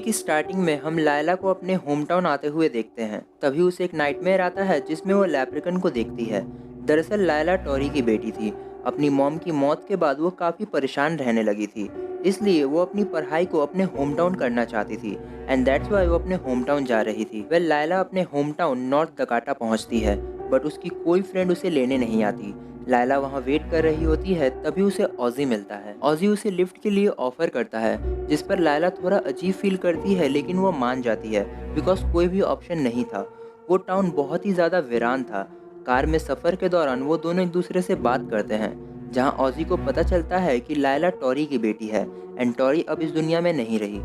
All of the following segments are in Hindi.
की स्टार्टिंग में हम लायला को अपने होम टाउन आते हुए देखते हैं। तभी उसे एक नाइटमेयर आता है जिसमें वो लैप्रिकन को देखती है। दरअसल लायला टॉरी की बेटी थी। अपनी मॉम की मौत के बाद वो काफ़ी परेशान रहने लगी थी, इसलिए वो अपनी पढ़ाई को अपने होम टाउन करना चाहती थी एंड दैट्स वाई वो अपने होम टाउन जा रही थी। लायला अपने होम टाउन नॉर्थ डकाटा पहुंचती है, बट उसकी कोई फ्रेंड उसे लेने नहीं आती। लायला वहाँ वेट कर रही होती है, तभी उसे ऑजी मिलता है। ऑजी उसे लिफ्ट के लिए ऑफर करता है, जिस पर लायला थोड़ा अजीब फील करती है, लेकिन वो मान जाती है बिकॉज कोई भी ऑप्शन नहीं था। वो टाउन बहुत ही ज़्यादा वीरान था। कार में सफ़र के दौरान वो दोनों एक दूसरे से बात करते हैं, जहाँ ऑजी को पता चलता है कि लायला टॉरी की बेटी है एंड टॉरी अब इस दुनिया में नहीं रही।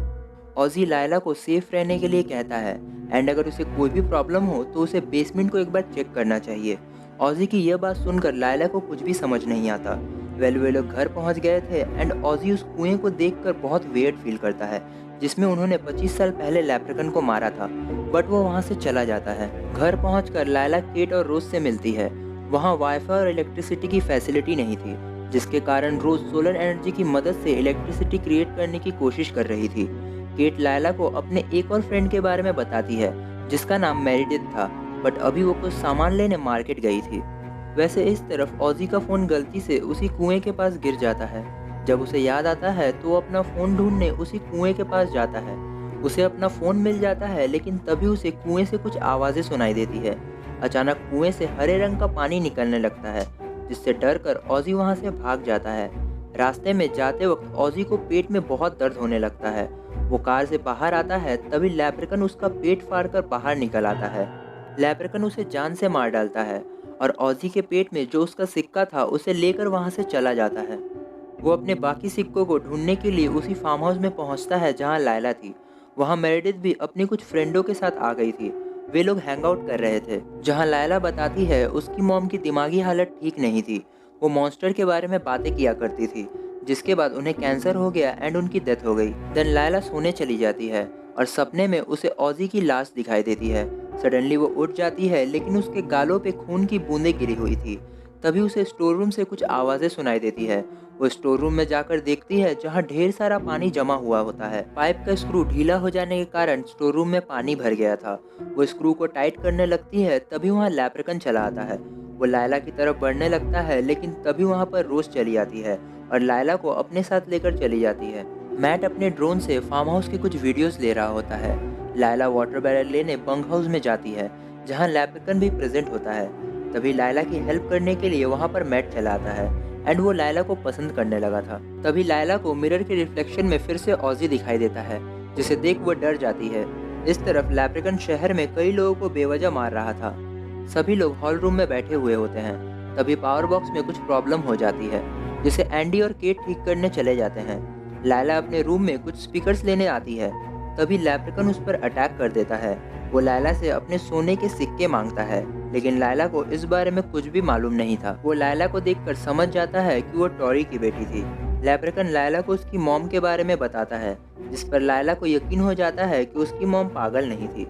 ऑजी लायला को सेफ रहने के लिए कहता है एंड अगर उसे कोई भी प्रॉब्लम हो तो उसे बेसमेंट को एक बार चेक करना चाहिए। ऑजी की यह बात सुनकर लायला को कुछ भी समझ नहीं आता। वे लोग घर पहुंच गए थे एंड ऑजी उस कुएं को देखकर बहुत वेयर्ड फील करता है, जिसमें उन्होंने 25 साल पहले लैप्रिकन को मारा था, बट वो वहां से चला जाता है। घर पहुंचकर लायला केट और रोज से मिलती है। वहां वाईफाई और इलेक्ट्रिसिटी की फैसिलिटी नहीं थी, जिसके कारण रोज सोलर एनर्जी की मदद से इलेक्ट्रिसिटी क्रिएट करने की कोशिश कर रही थी। केट लायला को अपने एक और फ्रेंड के बारे में बताती है, जिसका नाम मेरिडिथ था, बट अभी वो कुछ सामान लेने मार्केट गई थी। वैसे इस तरफ ऑजी का फ़ोन गलती से उसी कुएं के पास गिर जाता है। जब उसे याद आता है तो वो अपना फ़ोन ढूंढने उसी कुएं के पास जाता है। उसे अपना फ़ोन मिल जाता है, लेकिन तभी उसे कुएं से कुछ आवाज़ें सुनाई देती है। अचानक कुएं से हरे रंग का पानी निकलने लगता है, जिससे डर कर ऑजी वहाँ से भाग जाता है। रास्ते में जाते वक्त ऑजी को पेट में बहुत दर्द होने लगता है। वो कार से बाहर आता है, तभी लैप्रिकन उसका पेट फाड़ कर बाहर निकल आता है। लैप्रिकन उसे जान से मार डालता है और ऑजी के पेट में जो उसका सिक्का था उसे लेकर वहां से चला जाता है। वो अपने बाकी सिक्कों को ढूंढने के लिए उसी फार्म हाउस में पहुंचता है जहां लायला थी। वहां मेरिडिथ भी अपनी कुछ फ्रेंडों के साथ आ गई थी। वे लोग हैंग आउट कर रहे थे, जहां लायला बताती है उसकी मॉम की दिमागी हालत ठीक नहीं थी। वो मॉन्स्टर के बारे में बातें किया करती थी, जिसके बाद उन्हें कैंसर हो गया एंड उनकी डेथ हो गई। देन लायला सोने चली जाती है और सपने में उसे ऑजी की लाश दिखाई देती है। सडनली वो उठ जाती है, लेकिन उसके गालों पे खून की बूंदें गिरी हुई थी। तभी उसे स्टोर रूम से कुछ आवाज़ें सुनाई देती है। वो स्टोर रूम में जाकर देखती है, जहाँ ढेर सारा पानी जमा हुआ होता है। पाइप का स्क्रू ढीला हो जाने के कारण स्टोर रूम में पानी भर गया था। वो स्क्रू को टाइट करने लगती है, तभी वहाँ लैप्रिकन चला आता है। वो लायला की तरफ बढ़ने लगता है, लेकिन तभी वहाँ पर रोज चली आती है और लायला को अपने साथ लेकर चली जाती है। मैट अपने ड्रोन से फार्म हाउस के कुछ वीडियोस ले रहा होता है। लायला वाटर बैरल लेने बंक हाउस में जाती है, जहां लैप्रिकन भी प्रेजेंट होता है। तभी लायला की हेल्प करने के लिए वहां पर मैट चला आता है एंड वो लायला को पसंद करने लगा था। तभी लायला को मिरर के रिफ्लेक्शन में फिर से ऑजी दिखाई देता है, जिसे देख वो डर जाती है। इस तरफ लैप्रिकन शहर में कई लोगों को बेवजह मार रहा था। सभी लोग हॉल रूम में बैठे हुए होते हैं। तभी पावर बॉक्स में कुछ प्रॉब्लम हो जाती है, जिसे एंडी और केट ठीक करने चले जाते हैं। लायला अपने रूम में कुछ स्पीकर्स लेने आती है, तभी लैप्रिकन उस पर अटैक कर देता है। वो लायला से अपने सोने के सिक्के मांगता है, लेकिन लायला को इस बारे में कुछ भी मालूम नहीं था। वो लायला को देखकर समझ जाता है कि वो टॉरी की बेटी थी। लैप्रिकन लायला को उसकी मॉम के बारे में बताता है, जिस पर लायला को यकीन हो जाता है कि उसकी मॉम पागल नहीं थी।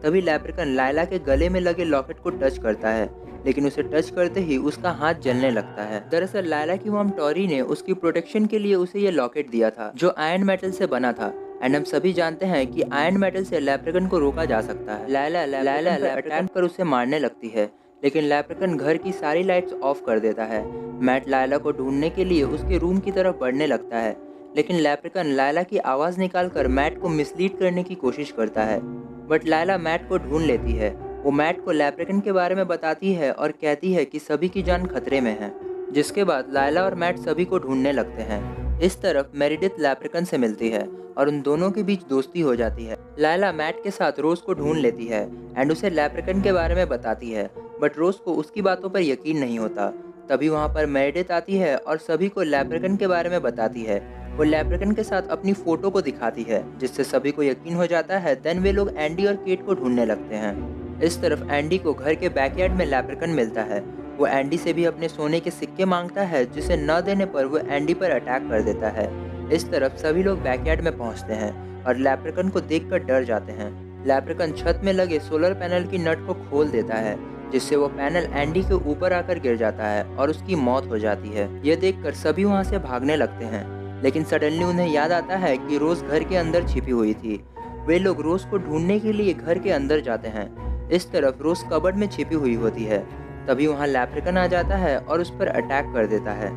तभी लैप्रिकन लायला के गले में लगे लॉकेट को टच करता है, लेकिन उसे टच करते ही उसका हाथ जलने लगता है। दरअसल लायला की मॉम टॉरी ने उसकी प्रोटेक्शन के लिए उसे ये लॉकेट दिया था, जो आयरन मेटल से बना था एंड हम सभी जानते हैं कि आयरन मेटल से लैप्रिकन को रोका जा सकता है। लायला लैप्रिकन पर उसे मारने लगती है, लेकिन लैप्रिकन घर की सारी लाइट्स ऑफ कर देता है। मैट लायला को ढूंढने के लिए उसके रूम की तरफ बढ़ने लगता है, लेकिन लैप्रिकन लायला की आवाज़ निकालकर मैट को मिसलीड करने की कोशिश करता है, बट लायला मैट को ढूंढ लेती है। वो मैट को लैप्रिकन के बारे में बताती है और कहती है कि सभी की जान खतरे में है, जिसके बाद लायला और मैट सभी को ढूंढने लगते हैं। इस तरफ मेरिडिथ लैप्रिकन से मिलती है और उन दोनों के बीच दोस्ती हो जाती है। लायला मैट के साथ रोज को ढूंढ लेती है एंड उसे लैप्रिकन के बारे में बताती है, बट रोज को उसकी बातों पर यकीन नहीं होता। तभी वहाँ पर मेरिडिथ आती है और सभी को लैप्रिकन के बारे में बताती है। वो लैप्रिकन के साथ अपनी फोटो को दिखाती है, जिससे सभी को यकीन हो जाता है। देन वे लोग एंडी और केट को ढूंढने लगते हैं। इस तरफ एंडी को घर के बैकयार्ड में लैप्रिकन मिलता है। वो एंडी से भी अपने सोने के सिक्के मांगता है, जिसे न देने पर वो एंडी पर अटैक कर देता है। इस तरफ सभी लोग बैकयार्ड में पहुंचते हैं और लैप्रिकन को देखकर डर जाते हैं। लैप्रिकन छत में लगे सोलर पैनल की नट को खोल देता है, जिससे वो पैनल एंडी के ऊपर आकर गिर जाता है और उसकी मौत हो जाती है। ये देखकर सभी वहाँ से भागने लगते हैं, लेकिन सडनली उन्हें याद आता है कि रोज घर के अंदर छिपी हुई थी। वे लोग रोज को ढूंढने के लिए घर के अंदर जाते हैं। इस तरफ रोज कबर्ड में छिपी हुई होती है। तभी वहाँ लैप्रिकन आ जाता है और उस पर अटैक कर देता है,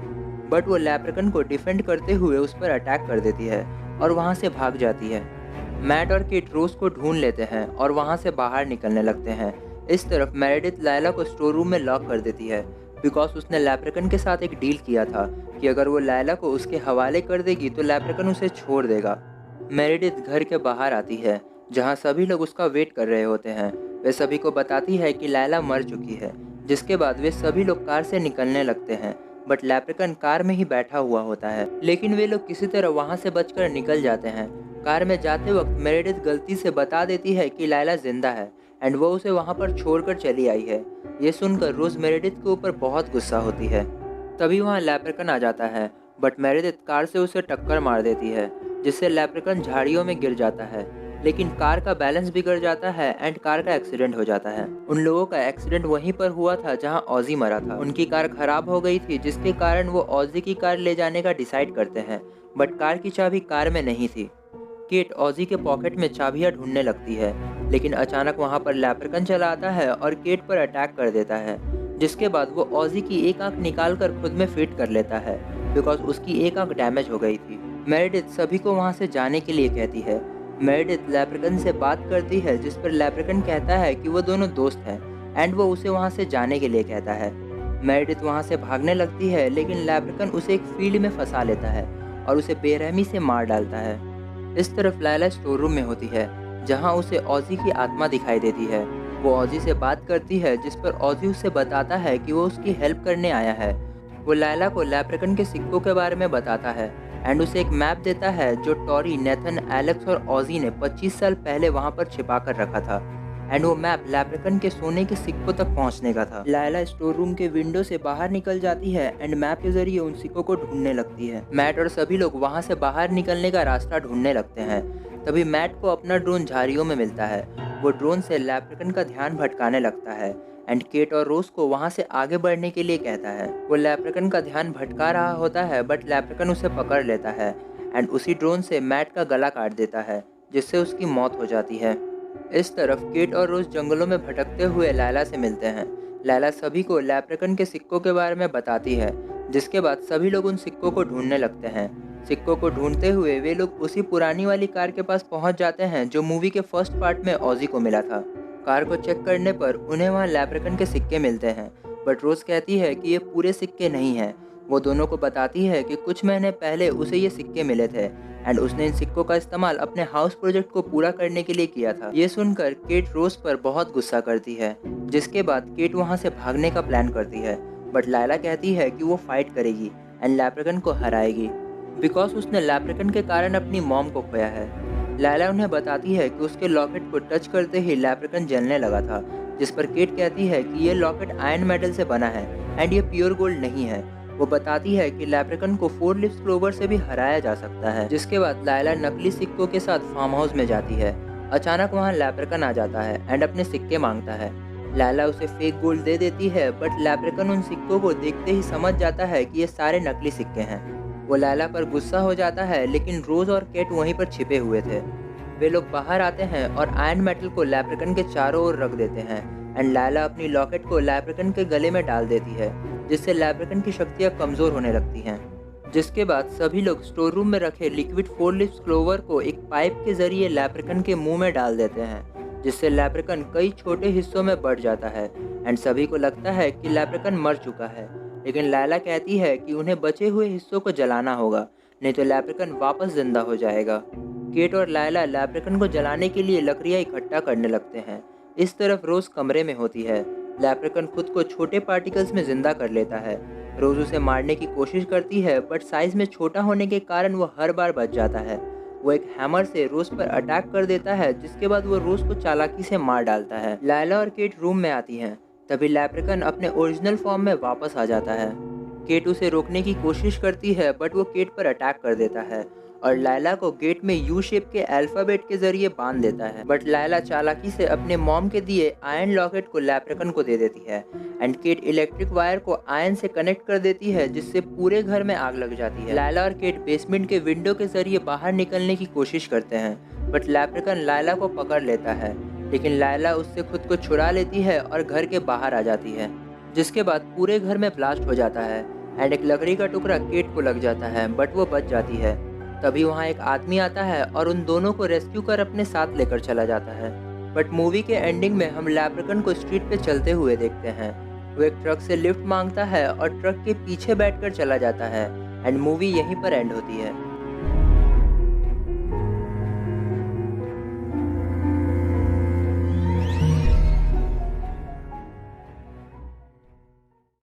बट वो लैप्रिकन को डिफेंड करते हुए उस पर अटैक कर देती है और वहाँ से भाग जाती है। मैट और किट रोज को ढूंढ लेते हैं और वहाँ से बाहर निकलने लगते हैं। इस तरफ मेरेडिथ लायला को स्टोर रूम में लॉक कर देती है, बिकॉज उसने लैप्रिकन के साथ एक डील किया था कि अगर वो लायला को उसके हवाले कर देगी तो लैप्रिकन उसे छोड़ देगा। मेरेडिथ घर के बाहर आती है, जहाँ सभी लोग उसका वेट कर रहे होते हैं। वे सभी को बताती है कि लायला मर चुकी है, जिसके बाद वे सभी लोग कार से निकलने लगते हैं, बट लैप्रिकन कार में ही बैठा हुआ होता है। लेकिन वे लोग किसी तरह वहाँ से बचकर निकल जाते हैं। कार में जाते वक्त मेरेडिथ गलती से बता देती है कि लायला जिंदा है एंड वो उसे वहाँ पर छोड़कर चली आई है। ये सुनकर रोज मेरेडिथ के ऊपर बहुत गुस्सा होती है। तभी वहाँ लैप्रिकन आ जाता है, बट मेरेडिथ कार से उसे टक्कर मार देती है, जिससे लैप्रिकन झाड़ियों में गिर जाता है। लेकिन कार का बैलेंस बिगड़ जाता है एंड कार का एक्सीडेंट हो जाता है। उन लोगों का एक्सीडेंट वहीं पर हुआ था जहां ऑजी मरा था। उनकी कार खराब हो गई थी, जिसके कारण वो ऑजी की कार ले जाने का डिसाइड करते हैं, बट कार की चाबी कार में नहीं थी। केट ऑजी के पॉकेट में चाबियां ढूंढने लगती है, लेकिन अचानक वहां पर लैप्रिकन चला आता है और केट पर अटैक कर देता है, जिसके बाद वो ऑजी की एक आंख निकाल कर खुद में फिट कर लेता है, बिकॉज उसकी एक आंख डैमेज हो गई थी। मेरेडिथ सभी को वहां से जाने के लिए कहती है। मेरेडिथ लैप्रिकन से बात करती है, जिस पर लैप्रिकन कहता है कि वो दोनों दोस्त हैं एंड वो उसे वहां से जाने के लिए कहता है। मेरेडिथ वहां से भागने लगती है, लेकिन लैप्रिकन उसे एक फील्ड में फंसा लेता है और उसे बेरहमी से मार डालता है। इस तरफ लायला स्टोर रूम में होती है, जहां उसे ऑजी की आत्मा दिखाई देती है। वो ऑजी से बात करती है, जिस पर ऑजी उसे बताता है कि वो उसकी हेल्प करने आया है। वो लायला को लैप्रिकन के सिक्कों के बारे में बताता है एंड उसे एक मैप देता है जो टॉरी, नेथन, एलेक्स और ऑजी ने 25 साल पहले वहां पर छिपा कर रखा था एंड वो मैप लैप्रिकन के सोने के सिक्कों तक पहुंचने का था। लायला स्टोर रूम के विंडो से बाहर निकल जाती है एंड मैप के जरिए उन सिक्कों को ढूंढने लगती है। मैट और सभी लोग वहां से बाहर निकलने का रास्ता ढूंढने लगते हैं। तभी मैट को अपना ड्रोन झाड़ियों में मिलता है। वो ड्रोन से लैप्रिकन का ध्यान भटकाने लगता है एंड केट और रोज को वहां से आगे बढ़ने के लिए कहता है। वो लैप्रिकन का ध्यान भटका रहा होता है, बट लैप्रिकन उसे पकड़ लेता है एंड उसी ड्रोन से मैट का गला काट देता है, जिससे उसकी मौत हो जाती है। इस तरफ केट और रोज जंगलों में भटकते हुए लायला से मिलते हैं। लायला सभी को लैप्रिकन के सिक्कों के बारे में बताती है, जिसके बाद सभी लोग उन सिक्कों को ढूंढने लगते हैं। सिक्कों को ढूंढते हुए वे लोग उसी पुरानी वाली कार के पास पहुंच जाते हैं जो मूवी के फर्स्ट पार्ट में ऑजी को मिला था। कार को चेक करने पर उन्हें वहां लैप्रिकन के सिक्के मिलते हैं, बट रोज कहती है कि ये पूरे सिक्के नहीं हैं। वो दोनों को बताती है कि कुछ महीने पहले उसे ये सिक्के मिले थे एंड उसने इन सिक्कों का इस्तेमाल अपने हाउस प्रोजेक्ट को पूरा करने के लिए किया था। ये सुनकर केट रोज पर बहुत गुस्सा करती है, जिसके बाद केट वहां से भागने का प्लान करती है, बट लायला कहती है कि वो फाइट करेगी एंड लैप्रिकन को हराएगी, बिकॉज उसने लैप्रिकन के कारण अपनी मॉम को खोया है। लायला उन्हें बताती है कि उसके लॉकेट को टच करते ही लैप्रिकन जलने लगा था, जिस पर केट कहती है कि ये लॉकेट आयरन मेटल से बना है एंड ये प्योर गोल्ड नहीं है। वो बताती है कि लैप्रिकन को 4 लीव्स क्लोवर से भी हराया जा सकता है। जिसके बाद लायला नकली सिक्कों के साथ फार्म हाउस में जाती है। अचानक वहाँ लैप्रिकन आ जाता है एंड अपने सिक्के मांगता है। लायला उसे फेक गोल्ड दे देती है, बट लैप्रिकन उन सिक्कों को देखते ही समझ जाता है कि ये सारे नकली सिक्के हैं। वो लायला पर गुस्सा हो जाता है, लेकिन रोज और केट वहीं पर छिपे हुए थे। वे लोग बाहर आते हैं और आयरन मेटल को लैप्रिकन के चारों ओर रख देते हैं एंड लायला अपनी लॉकेट को लैप्रिकन के गले में डाल देती है, जिससे लैप्रिकन की शक्तियाँ कमजोर होने लगती हैं। जिसके बाद सभी लोग स्टोर रूम में रखे लिक्विड 4 लीव्स क्लोवर को एक पाइप के जरिए लैप्रिकन के मुंह में डाल देते हैं, जिससे लैप्रिकन कई छोटे हिस्सों में बढ़ जाता है एंड सभी को लगता है कि लैप्रिकन मर चुका है। लेकिन लायला कहती है कि उन्हें बचे हुए हिस्सों को जलाना होगा, नहीं तो लैप्रिकन वापस जिंदा हो जाएगा। केट और लायला लैप्रिकन को जलाने के लिए लकड़ियाँ इकट्ठा करने लगते हैं। इस तरफ रोज कमरे में होती है। लैप्रिकन खुद को छोटे पार्टिकल्स में जिंदा कर लेता है। रोज उसे मारने की कोशिश करती है, बट साइज में छोटा होने के कारण वो हर बार बच जाता है। वो एक हैमर से रोज पर अटैक कर देता है, जिसके बाद वो रोज को चालाकी से मार डालता है। लायला और केट रूम में आती हैं। तभी लैप्रिकन अपने ओरिजिनल फॉर्म में वापस आ जाता है। केट उसे रोकने की कोशिश करती है, बट वो केट पर अटैक कर देता है और लायला को गेट में यू शेप के अल्फाबेट के जरिए बांध देता है। बट लायला चालाकी से अपने मॉम के दिए आयरन लॉकेट को लैप्रिकन को दे देती है एंड केट इलेक्ट्रिक वायर को आयरन से कनेक्ट कर देती है, जिससे पूरे घर में आग लग जाती है। लायला और केट बेसमेंट के विंडो के जरिए बाहर निकलने की कोशिश करते हैं, बट लैप्रिकन लायला को पकड़ लेता है, लेकिन लायला उससे खुद को छुड़ा लेती है और घर के बाहर आ जाती है, जिसके बाद पूरे घर में ब्लास्ट हो जाता है एंड एक लकड़ी का टुकड़ा केट को लग जाता है, बट वो बच जाती है। तभी वहाँ एक आदमी आता है और उन दोनों को रेस्क्यू कर अपने साथ लेकर चला जाता है। बट मूवी के एंडिंग में हम लैप्रिकन को स्ट्रीट पे चलते हुए देखते हैं। वो एक ट्रक से लिफ्ट मांगता है और ट्रक के पीछे बैठकर चला जाता है एंड मूवी यहीं पर एंड होती है।